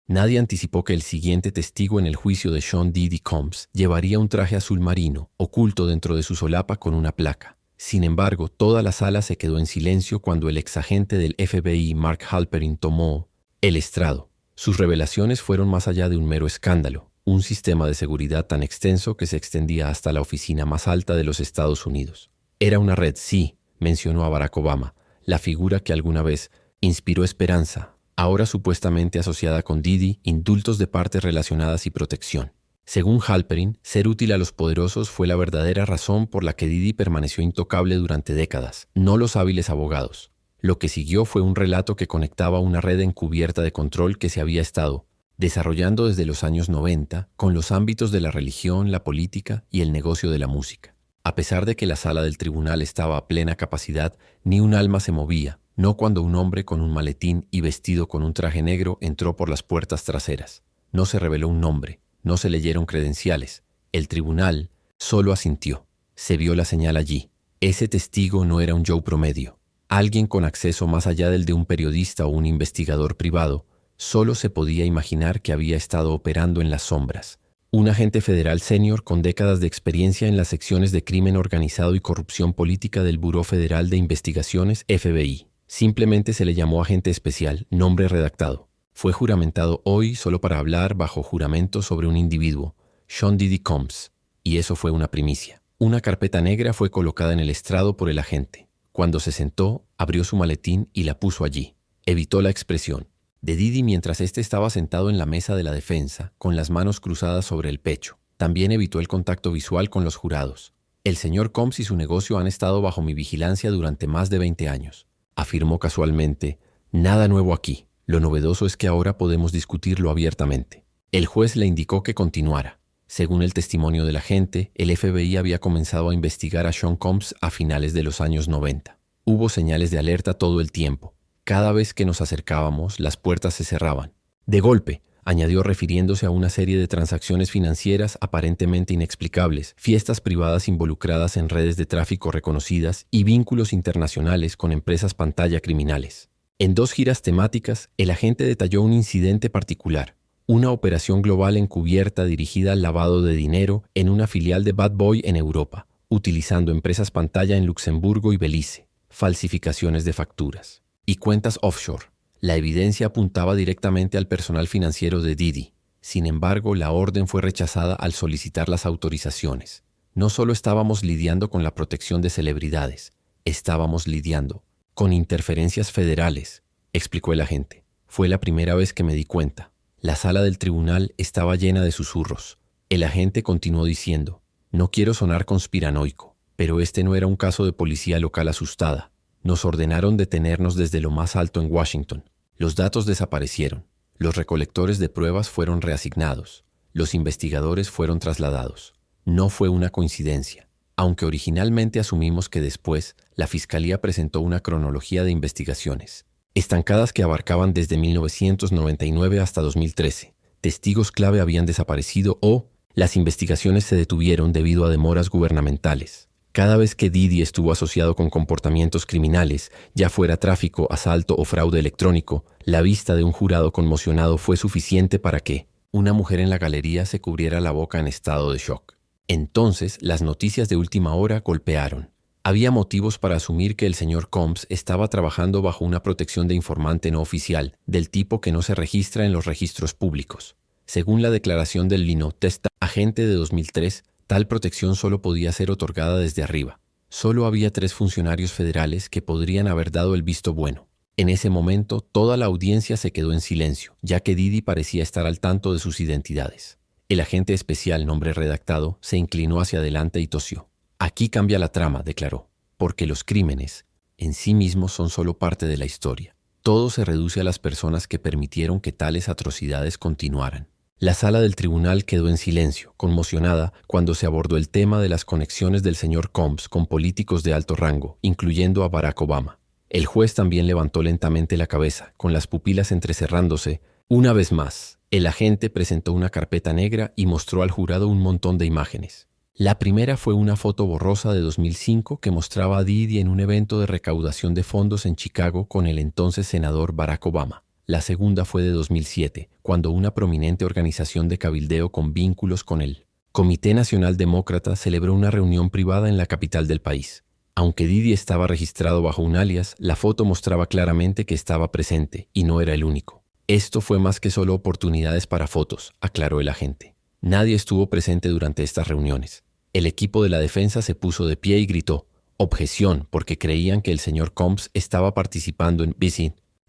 Nadie anticipó que el siguiente testigo en el juicio de Sean Diddy Combs llevaría un traje azul marino, oculto dentro de su solapa con una placa. Sin embargo, toda la sala se quedó en silencio cuando el exagente del FBI Mark Halperin tomó el estrado. Sus revelaciones fueron más allá de un mero escándalo, un sistema de seguridad tan extenso que se extendía hasta la oficina más alta de los Estados Unidos. Era una red, sí, mencionó a Barack Obama, la figura que alguna vez inspiró esperanza, ahora supuestamente asociada con Diddy, indultos de partes relacionadas y protección. Según Halperin, ser útil a los poderosos fue la verdadera razón por la que Diddy permaneció intocable durante décadas, no los hábiles abogados. Lo que siguió fue un relato que conectaba una red encubierta de control que se había estado desarrollando desde los años 90 con los ámbitos de la religión, la política y el negocio de la música. A pesar de que la sala del tribunal estaba a plena capacidad, ni un alma se movía, no cuando un hombre con un maletín y vestido con un traje negro entró por las puertas traseras. No se reveló un nombre, no se leyeron credenciales. El tribunal solo asintió. Se vio la señal allí. Ese testigo no era un Joe promedio. Alguien con acceso más allá del de un periodista o un investigador privado. Solo se podía imaginar que había estado operando en las sombras. Un agente federal senior con décadas de experiencia en las secciones de crimen organizado y corrupción política del Buró Federal de Investigaciones, FBI. Simplemente se le llamó agente especial, nombre redactado. Fue juramentado hoy solo para hablar bajo juramento sobre un individuo, Sean Diddy Combs, y eso fue una primicia. Una carpeta negra fue colocada en el estrado por el agente. Cuando se sentó, abrió su maletín y la puso allí. Evitó la expresión de Diddy mientras éste estaba sentado en la mesa de la defensa, con las manos cruzadas sobre el pecho. También evitó el contacto visual con los jurados. El señor Combs y su negocio han estado bajo mi vigilancia durante más de 20 años. Afirmó casualmente, nada nuevo aquí. Lo novedoso es que ahora podemos discutirlo abiertamente. El juez le indicó que continuara. Según el testimonio de la gente, el FBI había comenzado a investigar a Sean Combs a finales de los años 90. Hubo señales de alerta todo el tiempo. Cada vez que nos acercábamos, las puertas se cerraban. De golpe, añadió refiriéndose a una serie de transacciones financieras aparentemente inexplicables, fiestas privadas involucradas en redes de tráfico reconocidas y vínculos internacionales con empresas pantalla criminales. En 2 giras temáticas, el agente detalló un incidente particular, una operación global encubierta dirigida al lavado de dinero en una filial de Bad Boy en Europa, utilizando empresas pantalla en Luxemburgo y Belice, falsificaciones de facturas y cuentas offshore. La evidencia apuntaba directamente al personal financiero de Diddy. Sin embargo, la orden fue rechazada al solicitar las autorizaciones. No solo estábamos lidiando con la protección de celebridades, estábamos lidiando con interferencias federales, explicó el agente. Fue la primera vez que me di cuenta. La sala del tribunal estaba llena de susurros. El agente continuó diciendo, no quiero sonar conspiranoico, pero este no era un caso de policía local asustada. Nos ordenaron detenernos desde lo más alto en Washington. Los datos desaparecieron. Los recolectores de pruebas fueron reasignados. Los investigadores fueron trasladados. No fue una coincidencia. Aunque originalmente asumimos que después la Fiscalía presentó una cronología de investigaciones, estancadas que abarcaban desde 1999 hasta 2013. Testigos clave habían desaparecido o las investigaciones se detuvieron debido a demoras gubernamentales. Cada vez que Diddy estuvo asociado con comportamientos criminales, ya fuera tráfico, asalto o fraude electrónico, la vista de un jurado conmocionado fue suficiente para que una mujer en la galería se cubriera la boca en estado de shock. Entonces, las noticias de última hora golpearon. Había motivos para asumir que el señor Combs estaba trabajando bajo una protección de informante no oficial, del tipo que no se registra en los registros públicos. Según la declaración del Lino Testa, agente de 2003, tal protección solo podía ser otorgada desde arriba. Solo había 3 funcionarios federales que podrían haber dado el visto bueno. En ese momento, toda la audiencia se quedó en silencio, ya que Diddy parecía estar al tanto de sus identidades. El agente especial, nombre redactado, se inclinó hacia adelante y tosió. Aquí cambia la trama, declaró, porque los crímenes en sí mismos son solo parte de la historia. Todo se reduce a las personas que permitieron que tales atrocidades continuaran. La sala del tribunal quedó en silencio, conmocionada, cuando se abordó el tema de las conexiones del señor Combs con políticos de alto rango, incluyendo a Barack Obama. El juez también levantó lentamente la cabeza, con las pupilas entrecerrándose. Una vez más, el agente presentó una carpeta negra y mostró al jurado un montón de imágenes. La primera fue una foto borrosa de 2005 que mostraba a Diddy en un evento de recaudación de fondos en Chicago con el entonces senador Barack Obama. La segunda fue de 2007, cuando una prominente organización de cabildeo con vínculos con el Comité Nacional Demócrata celebró una reunión privada en la capital del país. Aunque Didi estaba registrado bajo un alias, la foto mostraba claramente que estaba presente y no era el único. Esto fue más que solo oportunidades para fotos, aclaró el agente. Nadie estuvo presente durante estas reuniones. El equipo de la defensa se puso de pie y gritó, objeción, porque creían que el señor Combs estaba participando en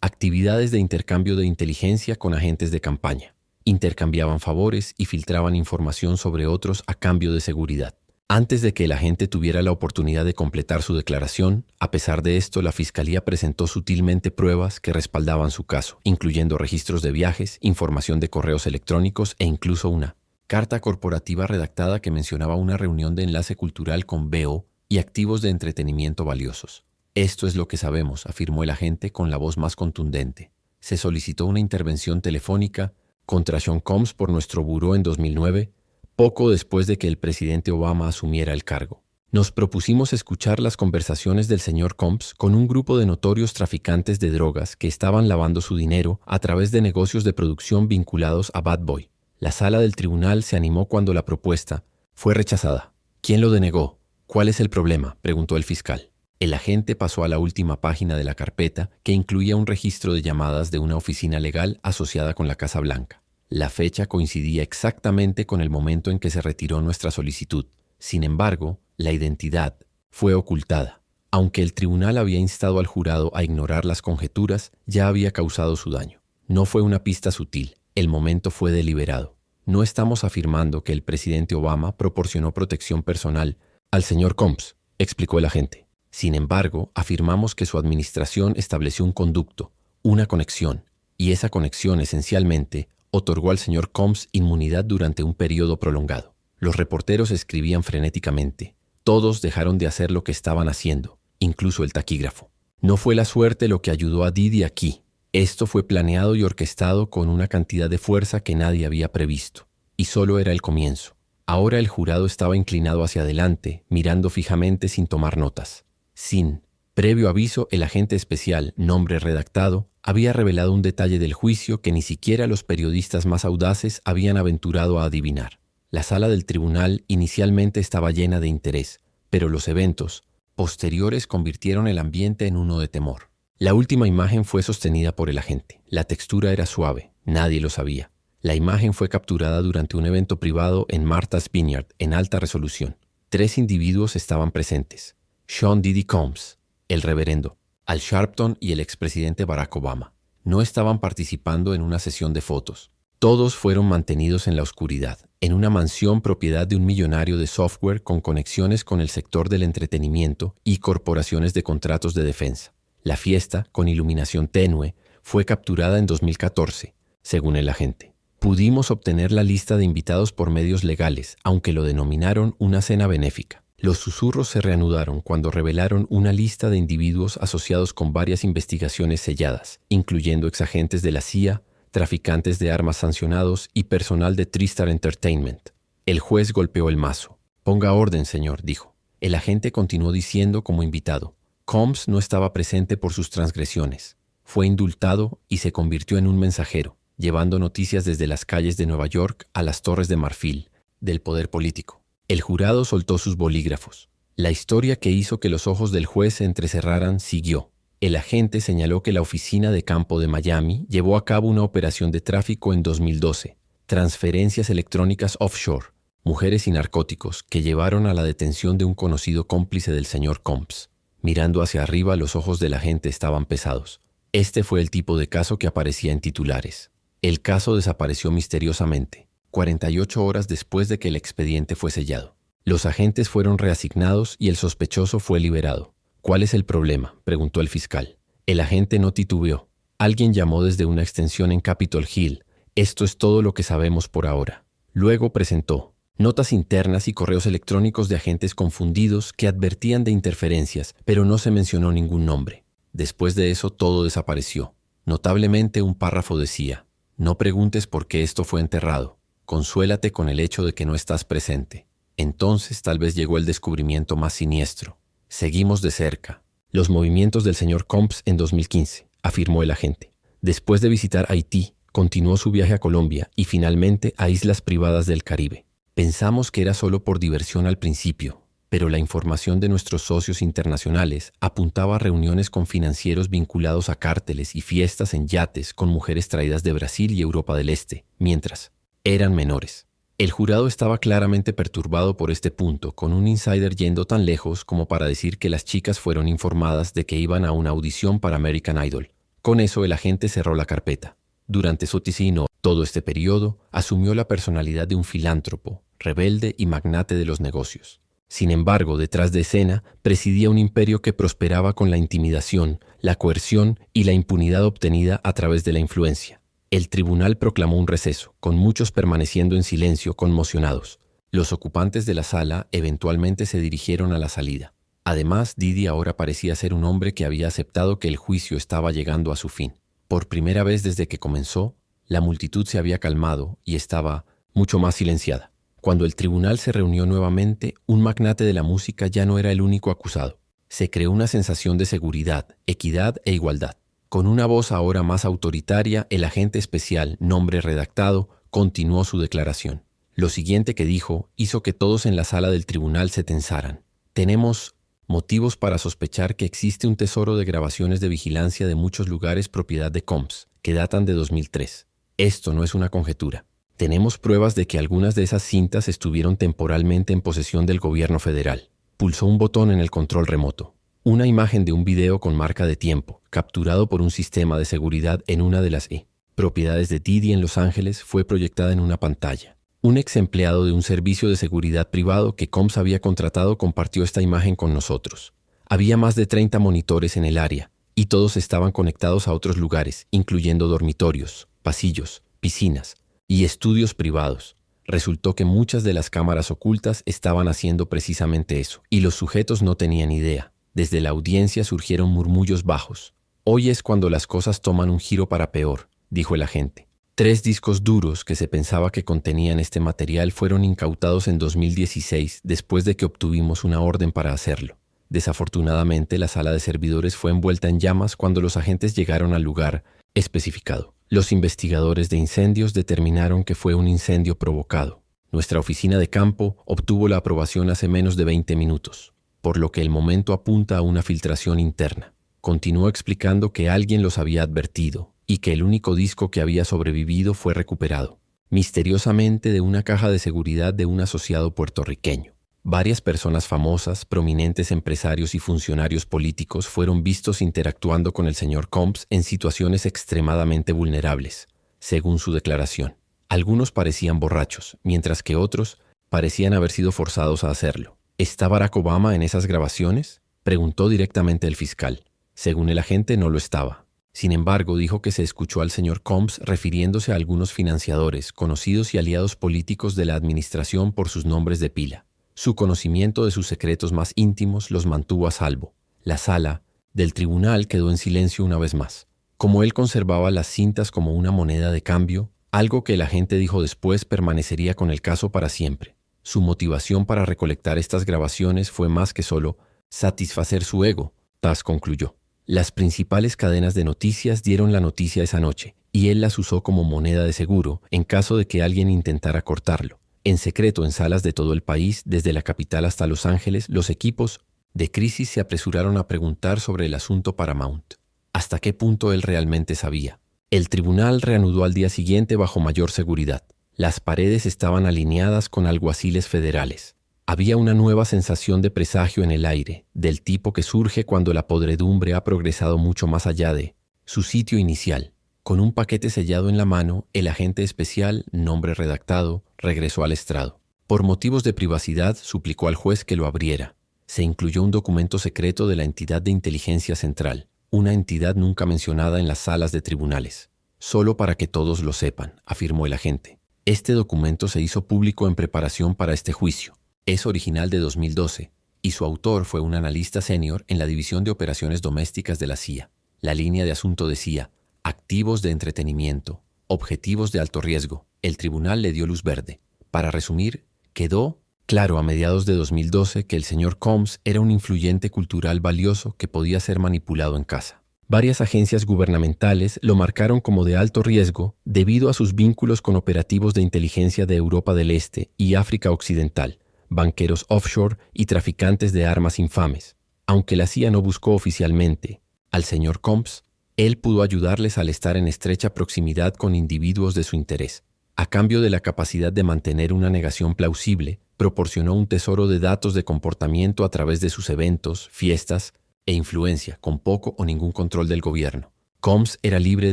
actividades de intercambio de inteligencia con agentes de campaña. Intercambiaban favores y filtraban información sobre otros a cambio de seguridad. Antes de que el agente tuviera la oportunidad de completar su declaración, a pesar de esto, la Fiscalía presentó sutilmente pruebas que respaldaban su caso, incluyendo registros de viajes, información de correos electrónicos e incluso una carta corporativa redactada que mencionaba una reunión de enlace cultural con BO y activos de entretenimiento valiosos. Esto es lo que sabemos, afirmó el agente con la voz más contundente. Se solicitó una intervención telefónica contra Sean Combs por nuestro buró en 2009, poco después de que el presidente Obama asumiera el cargo. Nos propusimos escuchar las conversaciones del señor Combs con un grupo de notorios traficantes de drogas que estaban lavando su dinero a través de negocios de producción vinculados a Bad Boy. La sala del tribunal se animó cuando la propuesta fue rechazada. ¿Quién lo denegó? ¿Cuál es el problema?, preguntó el fiscal. El agente pasó a la última página de la carpeta, que incluía un registro de llamadas de una oficina legal asociada con la Casa Blanca. La fecha coincidía exactamente con el momento en que se retiró nuestra solicitud. Sin embargo, la identidad fue ocultada. Aunque el tribunal había instado al jurado a ignorar las conjeturas, ya había causado su daño. No fue una pista sutil, el momento fue deliberado. No estamos afirmando que el presidente Obama proporcionó protección personal al señor Combs, explicó el agente. Sin embargo, afirmamos que su administración estableció un conducto, una conexión, y esa conexión esencialmente otorgó al señor Combs inmunidad durante un periodo prolongado. Los reporteros escribían frenéticamente. Todos dejaron de hacer lo que estaban haciendo, incluso el taquígrafo. No fue la suerte lo que ayudó a Didi aquí. Esto fue planeado y orquestado con una cantidad de fuerza que nadie había previsto. Y solo era el comienzo. Ahora el jurado estaba inclinado hacia adelante, mirando fijamente sin tomar notas. Sin previo aviso, el agente especial, nombre redactado, había revelado un detalle del juicio que ni siquiera los periodistas más audaces habían aventurado a adivinar. La sala del tribunal inicialmente estaba llena de interés, pero los eventos posteriores convirtieron el ambiente en uno de temor. La última imagen fue sostenida por el agente. La textura era suave, nadie lo sabía. La imagen fue capturada durante un evento privado en Martha's Vineyard en alta resolución. 3 individuos estaban presentes. Sean Diddy Combs, el reverendo, Al Sharpton y el expresidente Barack Obama. No estaban participando en una sesión de fotos. Todos fueron mantenidos en la oscuridad, en una mansión propiedad de un millonario de software con conexiones con el sector del entretenimiento y corporaciones de contratos de defensa. La fiesta, con iluminación tenue, fue capturada en 2014, según el agente. Pudimos obtener la lista de invitados por medios legales, aunque lo denominaron una cena benéfica. Los susurros se reanudaron cuando revelaron una lista de individuos asociados con varias investigaciones selladas, incluyendo exagentes de la CIA, traficantes de armas sancionados y personal de TriStar Entertainment. El juez golpeó el mazo. «Ponga orden, señor», dijo. El agente continuó diciendo como invitado. Combs no estaba presente por sus transgresiones. Fue indultado y se convirtió en un mensajero, llevando noticias desde las calles de Nueva York a las Torres de Marfil, del poder político. El jurado soltó sus bolígrafos. La historia que hizo que los ojos del juez se entrecerraran siguió. El agente señaló que la oficina de campo de Miami llevó a cabo una operación de tráfico en 2012, transferencias electrónicas offshore, mujeres y narcóticos que llevaron a la detención de un conocido cómplice del señor Combs. Mirando hacia arriba, los ojos del agente estaban pesados. Este fue el tipo de caso que aparecía en titulares. El caso desapareció misteriosamente, 48 horas después de que el expediente fue sellado. Los agentes fueron reasignados y el sospechoso fue liberado. «¿Cuál es el problema?», preguntó el fiscal. El agente no titubeó. Alguien llamó desde una extensión en Capitol Hill. Esto es todo lo que sabemos por ahora. Luego presentó notas internas y correos electrónicos de agentes confundidos que advertían de interferencias, pero no se mencionó ningún nombre. Después de eso todo desapareció. Notablemente un párrafo decía: «No preguntes por qué esto fue enterrado. Consuélate con el hecho de que no estás presente». Entonces tal vez llegó el descubrimiento más siniestro. Seguimos de cerca los movimientos del señor Combs en 2015, afirmó el agente. Después de visitar Haití, continuó su viaje a Colombia y finalmente a islas privadas del Caribe. Pensamos que era solo por diversión al principio, pero la información de nuestros socios internacionales apuntaba a reuniones con financieros vinculados a cárteles y fiestas en yates con mujeres traídas de Brasil y Europa del Este, mientras eran menores. El jurado estaba claramente perturbado por este punto, con un insider yendo tan lejos como para decir que las chicas fueron informadas de que iban a una audición para American Idol. Con eso el agente cerró la carpeta. Durante su oficina, todo este periodo, asumió la personalidad de un filántropo, rebelde y magnate de los negocios. Sin embargo, detrás de escena, presidía un imperio que prosperaba con la intimidación, la coerción y la impunidad obtenida a través de la influencia. El tribunal proclamó un receso, con muchos permaneciendo en silencio, conmocionados. Los ocupantes de la sala eventualmente se dirigieron a la salida. Además, Diddy ahora parecía ser un hombre que había aceptado que el juicio estaba llegando a su fin. Por primera vez desde que comenzó, la multitud se había calmado y estaba mucho más silenciada. Cuando el tribunal se reunió nuevamente, un magnate de la música ya no era el único acusado. Se creó una sensación de seguridad, equidad e igualdad. Con una voz ahora más autoritaria, el agente especial, nombre redactado, continuó su declaración. Lo siguiente que dijo hizo que todos en la sala del tribunal se tensaran. Tenemos motivos para sospechar que existe un tesoro de grabaciones de vigilancia de muchos lugares propiedad de Combs, que datan de 2003. Esto no es una conjetura. Tenemos pruebas de que algunas de esas cintas estuvieron temporalmente en posesión del gobierno federal. Pulsó un botón en el control remoto. Una imagen de un video con marca de tiempo, capturado por un sistema de seguridad en una de las propiedades de Diddy en Los Ángeles, fue proyectada en una pantalla. Un ex empleado de un servicio de seguridad privado que Combs había contratado compartió esta imagen con nosotros. Había más de 30 monitores en el área, y todos estaban conectados a otros lugares, incluyendo dormitorios, pasillos, piscinas y estudios privados. Resultó que muchas de las cámaras ocultas estaban haciendo precisamente eso, y los sujetos no tenían idea. Desde la audiencia surgieron murmullos bajos. Hoy es cuando las cosas toman un giro para peor, dijo el agente. 3 discos duros que se pensaba que contenían este material fueron incautados en 2016 después de que obtuvimos una orden para hacerlo. Desafortunadamente, la sala de servidores fue envuelta en llamas cuando los agentes llegaron al lugar especificado. Los investigadores de incendios determinaron que fue un incendio provocado. Nuestra oficina de campo obtuvo la aprobación hace menos de 20 minutos. Por lo que el momento apunta a una filtración interna. Continuó explicando que alguien los había advertido y que el único disco que había sobrevivido fue recuperado, misteriosamente, de una caja de seguridad de un asociado puertorriqueño. Varias personas famosas, prominentes empresarios y funcionarios políticos fueron vistos interactuando con el señor Combs en situaciones extremadamente vulnerables, según su declaración. Algunos parecían borrachos, mientras que otros parecían haber sido forzados a hacerlo. ¿Está Barack Obama en esas grabaciones?, preguntó directamente el fiscal. Según el agente, no lo estaba. Sin embargo, dijo que se escuchó al señor Combs refiriéndose a algunos financiadores, conocidos y aliados políticos de la administración por sus nombres de pila. Su conocimiento de sus secretos más íntimos los mantuvo a salvo. La sala del tribunal quedó en silencio una vez más. Como él conservaba las cintas como una moneda de cambio, algo que el agente dijo después permanecería con el caso para siempre. Su motivación para recolectar estas grabaciones fue más que solo satisfacer su ego, Taz concluyó. Las principales cadenas de noticias dieron la noticia esa noche, y él las usó como moneda de seguro en caso de que alguien intentara cortarlo. En secreto, en salas de todo el país, desde la capital hasta Los Ángeles, los equipos de crisis se apresuraron a preguntar sobre el asunto Paramount. ¿Hasta qué punto él realmente sabía? El tribunal reanudó al día siguiente bajo mayor seguridad. Las paredes estaban alineadas con alguaciles federales. Había una nueva sensación de presagio en el aire, del tipo que surge cuando la podredumbre ha progresado mucho más allá de su sitio inicial. Con un paquete sellado en la mano, el agente especial, nombre redactado, regresó al estrado. Por motivos de privacidad, suplicó al juez que lo abriera. Se incluyó un documento secreto de la entidad de inteligencia central, una entidad nunca mencionada en las salas de tribunales. Solo para que todos lo sepan, afirmó el agente. Este documento se hizo público en preparación para este juicio. Es original de 2012 y su autor fue un analista senior en la División de Operaciones Domésticas de la CIA. La línea de asunto decía: activos de entretenimiento, objetivos de alto riesgo. El tribunal le dio luz verde. Para resumir, quedó claro a mediados de 2012 que el señor Combs era un influyente cultural valioso que podía ser manipulado en casa. Varias agencias gubernamentales lo marcaron como de alto riesgo debido a sus vínculos con operativos de inteligencia de Europa del Este y África Occidental, banqueros offshore y traficantes de armas infames. Aunque la CIA no buscó oficialmente al señor Combs, él pudo ayudarles al estar en estrecha proximidad con individuos de su interés. A cambio de la capacidad de mantener una negación plausible, proporcionó un tesoro de datos de comportamiento a través de sus eventos, fiestas e influencia, con poco o ningún control del gobierno. Combs era libre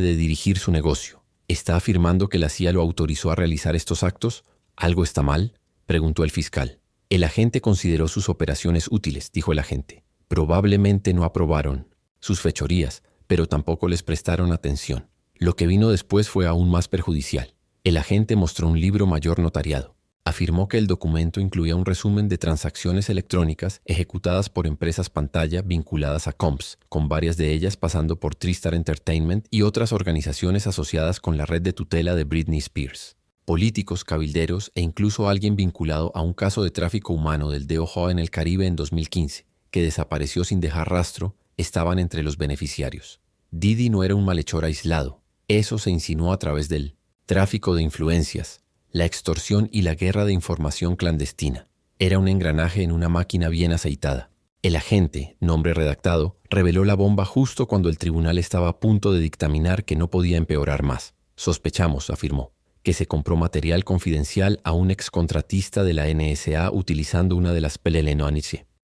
de dirigir su negocio. ¿Está afirmando que la CIA lo autorizó a realizar estos actos? ¿Algo está mal?, preguntó el fiscal. El agente consideró sus operaciones útiles, dijo el agente. Probablemente no aprobaron sus fechorías, pero tampoco les prestaron atención. Lo que vino después fue aún más perjudicial. El agente mostró un libro mayor notariado. Afirmó que el documento incluía un resumen de transacciones electrónicas ejecutadas por empresas pantalla vinculadas a Combs, con varias de ellas pasando por TriStar Entertainment y otras organizaciones asociadas con la red de tutela de Britney Spears. Políticos, cabilderos e incluso alguien vinculado a un caso de tráfico humano del DOJ en el Caribe en 2015, que desapareció sin dejar rastro, estaban entre los beneficiarios. Didi no era un malhechor aislado. Eso se insinuó a través del tráfico de influencias, la extorsión y la guerra de información clandestina. Era un engranaje en una máquina bien aceitada. El agente, nombre redactado, reveló la bomba justo cuando el tribunal estaba a punto de dictaminar que no podía empeorar más. Sospechamos, afirmó, que se compró material confidencial a un excontratista de la NSA utilizando una de las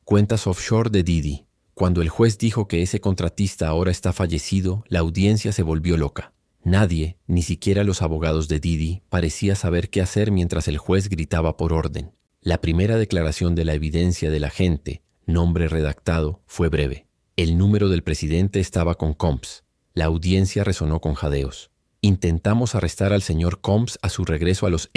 cuentas offshore de Didi. Cuando el juez dijo que ese contratista ahora está fallecido, la audiencia se volvió loca. Nadie, ni siquiera los abogados de Didi, parecía saber qué hacer mientras el juez gritaba por orden. La primera declaración de la evidencia del agente, nombre redactado, fue breve. El número del presidente estaba con Combs. La audiencia resonó con jadeos. Intentamos arrestar al señor Combs a su regreso a los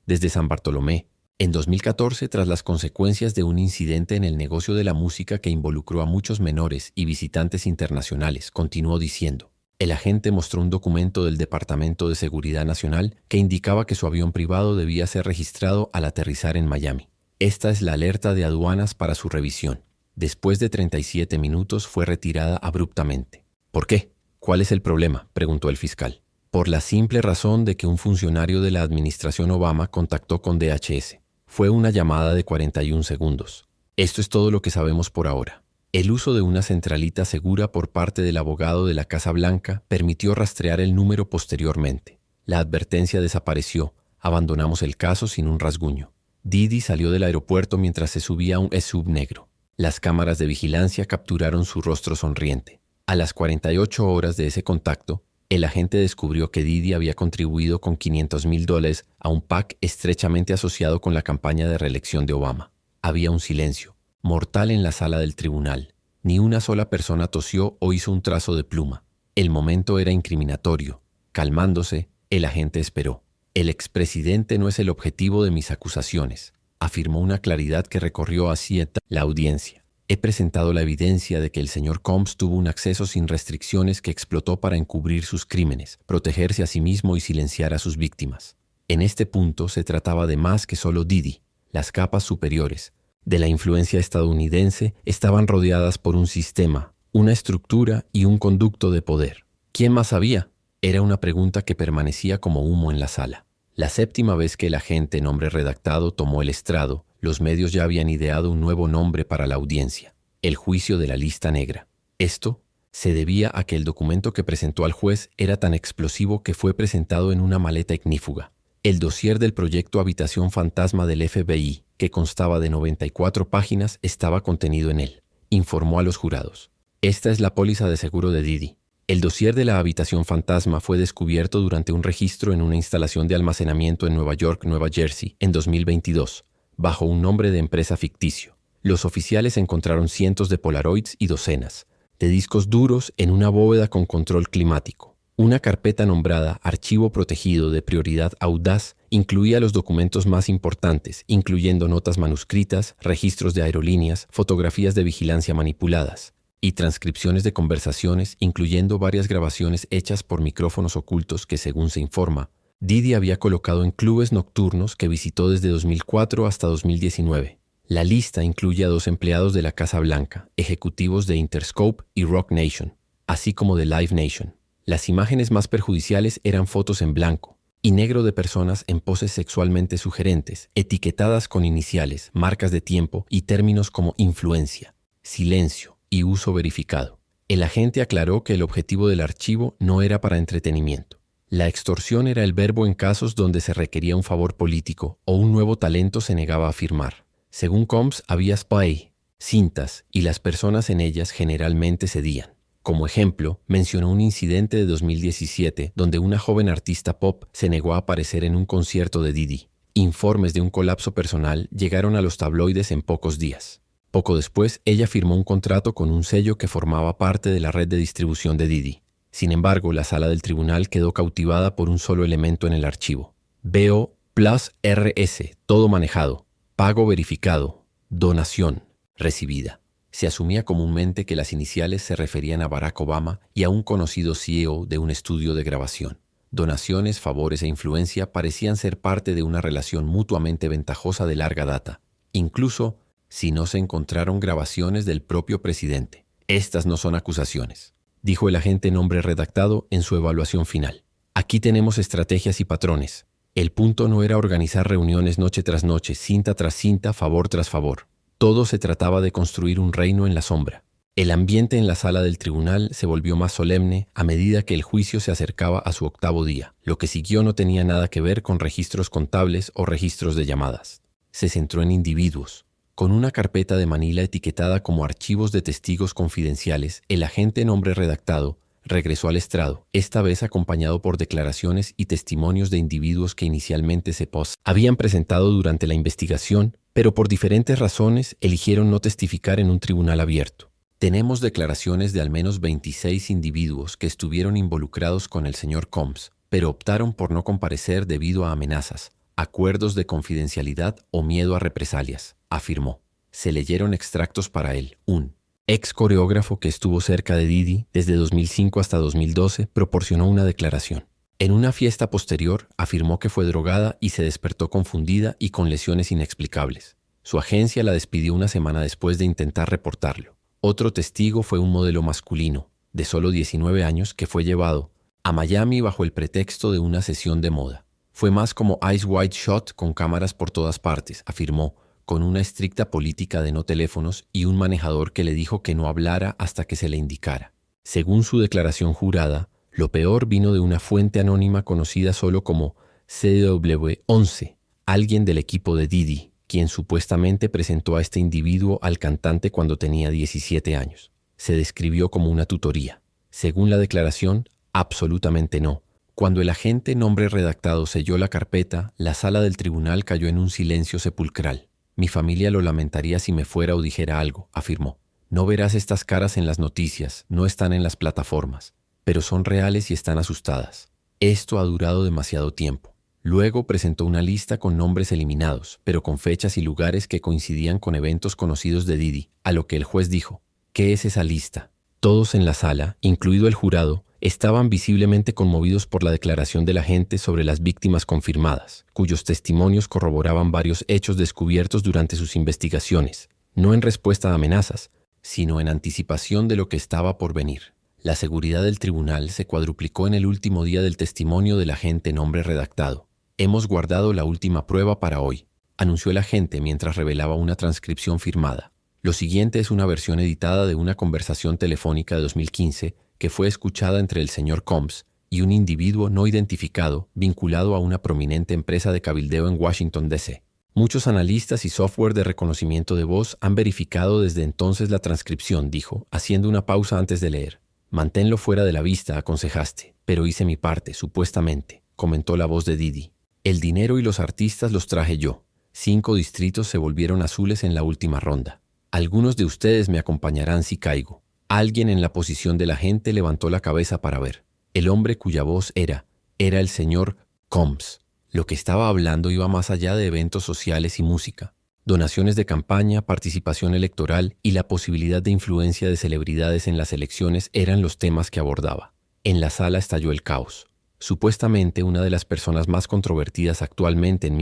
desde San Bartolomé. En 2014, tras las consecuencias de un incidente en el negocio de la música que involucró a muchos menores y visitantes internacionales, continuó diciendo. El agente mostró un documento del Departamento de Seguridad Nacional que indicaba que su avión privado debía ser registrado al aterrizar en Miami. Esta es la alerta de aduanas para su revisión. Después de 37 minutos fue retirada abruptamente. ¿Por qué? ¿Cuál es el problema?, preguntó el fiscal. Por la simple razón de que un funcionario de la administración Obama contactó con DHS. Fue una llamada de 41 segundos. Esto es todo lo que sabemos por ahora. El uso de una centralita segura por parte del abogado de la Casa Blanca permitió rastrear el número posteriormente. La advertencia desapareció. Abandonamos el caso sin un rasguño. Didi salió del aeropuerto mientras se subía a un SUV negro. Las cámaras de vigilancia capturaron su rostro sonriente. A las 48 horas de ese contacto, el agente descubrió que Didi había contribuido con $500,000 a un PAC estrechamente asociado con la campaña de reelección de Obama. Había un silencio mortal en la sala del tribunal. Ni una sola persona tosió o hizo un trazo de pluma. El momento era incriminatorio. Calmándose, el agente esperó. El expresidente no es el objetivo de mis acusaciones, afirmó una claridad que recorrió así la audiencia. He presentado la evidencia de que el señor Combs tuvo un acceso sin restricciones que explotó para encubrir sus crímenes, protegerse a sí mismo y silenciar a sus víctimas. En este punto se trataba de más que solo Didi. Las capas superiores de la influencia estadounidense estaban rodeadas por un sistema, una estructura y un conducto de poder. ¿Quién más sabía? Era una pregunta que permanecía como humo en la sala. La séptima vez que el agente, nombre redactado, tomó el estrado, los medios ya habían ideado un nuevo nombre para la audiencia: el juicio de la lista negra. Esto se debía a que el documento que presentó al juez era tan explosivo que fue presentado en una maleta ignífuga. El dossier del proyecto Habitación Fantasma del FBI, que constaba de 94 páginas, estaba contenido en él. Informó a los jurados. Esta es la póliza de seguro de Didi. El dossier de la Habitación Fantasma fue descubierto durante un registro en una instalación de almacenamiento en Nueva York, Nueva Jersey, en 2022, bajo un nombre de empresa ficticio. Los oficiales encontraron cientos de Polaroids y docenas de discos duros en una bóveda con control climático. Una carpeta nombrada Archivo Protegido de Prioridad Audaz incluía los documentos más importantes, incluyendo notas manuscritas, registros de aerolíneas, fotografías de vigilancia manipuladas y transcripciones de conversaciones, incluyendo varias grabaciones hechas por micrófonos ocultos que, según se informa, Didi había colocado en clubes nocturnos que visitó desde 2004 hasta 2019. La lista incluye a 2 empleados de la Casa Blanca, ejecutivos de Interscope y Roc Nation. así como de Live Nation. Las imágenes más perjudiciales eran fotos en blanco y negro de personas en poses sexualmente sugerentes, etiquetadas con iniciales, marcas de tiempo y términos como influencia, silencio y uso verificado. El agente aclaró que el objetivo del archivo no era para entretenimiento. La extorsión era el verbo en casos donde se requería un favor político o un nuevo talento se negaba a firmar. Según Combs, había spy, cintas, y las personas en ellas generalmente cedían. Como ejemplo, mencionó un incidente de 2017 donde una joven artista pop se negó a aparecer en un concierto de Diddy. Informes de un colapso personal llegaron a los tabloides en pocos días. Poco después, ella firmó un contrato con un sello que formaba parte de la red de distribución de Diddy. Sin embargo, la sala del tribunal quedó cautivada por un solo elemento en el archivo. BO plus RS, todo manejado, pago verificado, donación recibida. Se asumía comúnmente que las iniciales se referían a Barack Obama y a un conocido CEO de un estudio de grabación. Donaciones, favores e influencia parecían ser parte de una relación mutuamente ventajosa de larga data, incluso si no se encontraron grabaciones del propio presidente. Estas no son acusaciones, dijo el agente nombre redactado en su evaluación final. Aquí tenemos estrategias y patrones. El punto no era organizar reuniones noche tras noche, cinta tras cinta, favor tras favor. Todo se trataba de construir un reino en la sombra. El ambiente en la sala del tribunal se volvió más solemne a medida que el juicio se acercaba a su 8º día. Lo que siguió no tenía nada que ver con registros contables o registros de llamadas. Se centró en individuos. Con una carpeta de manila etiquetada como archivos de testigos confidenciales, el agente nombre redactado regresó al estrado, esta vez acompañado por declaraciones y testimonios de individuos que inicialmente se habían presentado durante la investigación, pero por diferentes razones eligieron no testificar en un tribunal abierto. Tenemos declaraciones de al menos 26 individuos que estuvieron involucrados con el señor Combs, pero optaron por no comparecer debido a amenazas, acuerdos de confidencialidad o miedo a represalias, afirmó. Se leyeron extractos para él. Un ex coreógrafo que estuvo cerca de Diddy desde 2005 hasta 2012 proporcionó una declaración. En una fiesta posterior, afirmó que fue drogada y se despertó confundida y con lesiones inexplicables. Su agencia la despidió una semana después de intentar reportarlo. Otro testigo fue un modelo masculino, de solo 19 años, que fue llevado a Miami bajo el pretexto de una sesión de moda. Fue más como Ice White Shot con cámaras por todas partes, afirmó, con una estricta política de no teléfonos y un manejador que le dijo que no hablara hasta que se le indicara. Según su declaración jurada, lo peor vino de una fuente anónima conocida solo como CW11, alguien del equipo de Diddy, quien supuestamente presentó a este individuo al cantante cuando tenía 17 años. Se describió como una tutoría. Según la declaración, absolutamente no. Cuando el agente nombre redactado selló la carpeta, la sala del tribunal cayó en un silencio sepulcral. Mi familia lo lamentaría si me fuera o dijera algo, afirmó. No verás estas caras en las noticias, no están en las plataformas, pero son reales y están asustadas. Esto ha durado demasiado tiempo. Luego presentó una lista con nombres eliminados, pero con fechas y lugares que coincidían con eventos conocidos de Diddy, a lo que el juez dijo, ¿qué es esa lista? Todos en la sala, incluido el jurado, estaban visiblemente conmovidos por la declaración del agente sobre las víctimas confirmadas, cuyos testimonios corroboraban varios hechos descubiertos durante sus investigaciones, no en respuesta a amenazas, sino en anticipación de lo que estaba por venir. La seguridad del tribunal se cuadruplicó en el último día del testimonio del agente nombre redactado. Hemos guardado la última prueba para hoy, anunció el agente mientras revelaba una transcripción firmada. Lo siguiente es una versión editada de una conversación telefónica de 2015 que fue escuchada entre el señor Combs y un individuo no identificado vinculado a una prominente empresa de cabildeo en Washington, D.C. Muchos analistas y software de reconocimiento de voz han verificado desde entonces la transcripción, dijo, haciendo una pausa antes de leer. Manténlo fuera de la vista, aconsejaste, pero hice mi parte, supuestamente, comentó la voz de Diddy. El dinero y los artistas los traje yo. 5 distritos se volvieron azules en la última ronda. Algunos de ustedes me acompañarán si caigo. Alguien en la posición del agente levantó la cabeza para ver. El hombre cuya voz era el señor Combs. Lo que estaba hablando iba más allá de eventos sociales y música. Donaciones de campaña, participación electoral y la posibilidad de influencia de celebridades en las elecciones eran los temas que abordaba. En la sala estalló el caos. Supuestamente una de las personas más controvertidas actualmente en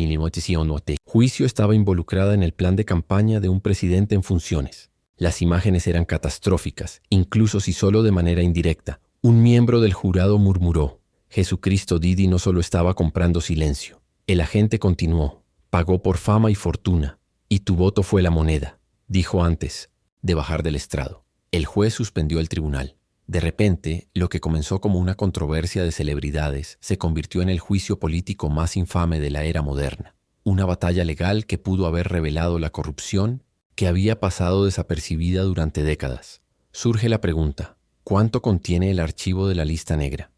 juicio estaba involucrada en el plan de campaña de un presidente en funciones. Las imágenes eran catastróficas, incluso si solo de manera indirecta. Un miembro del jurado murmuró: Jesucristo, Didi no solo estaba comprando silencio. El agente continuó: pagó por fama y fortuna, y tu voto fue la moneda, dijo antes de bajar del estrado. El juez suspendió el tribunal. De repente, lo que comenzó como una controversia de celebridades se convirtió en el juicio político más infame de la era moderna. Una batalla legal que pudo haber revelado la corrupción que había pasado desapercibida durante décadas. Surge la pregunta: ¿cuánto contiene el archivo de la lista negra?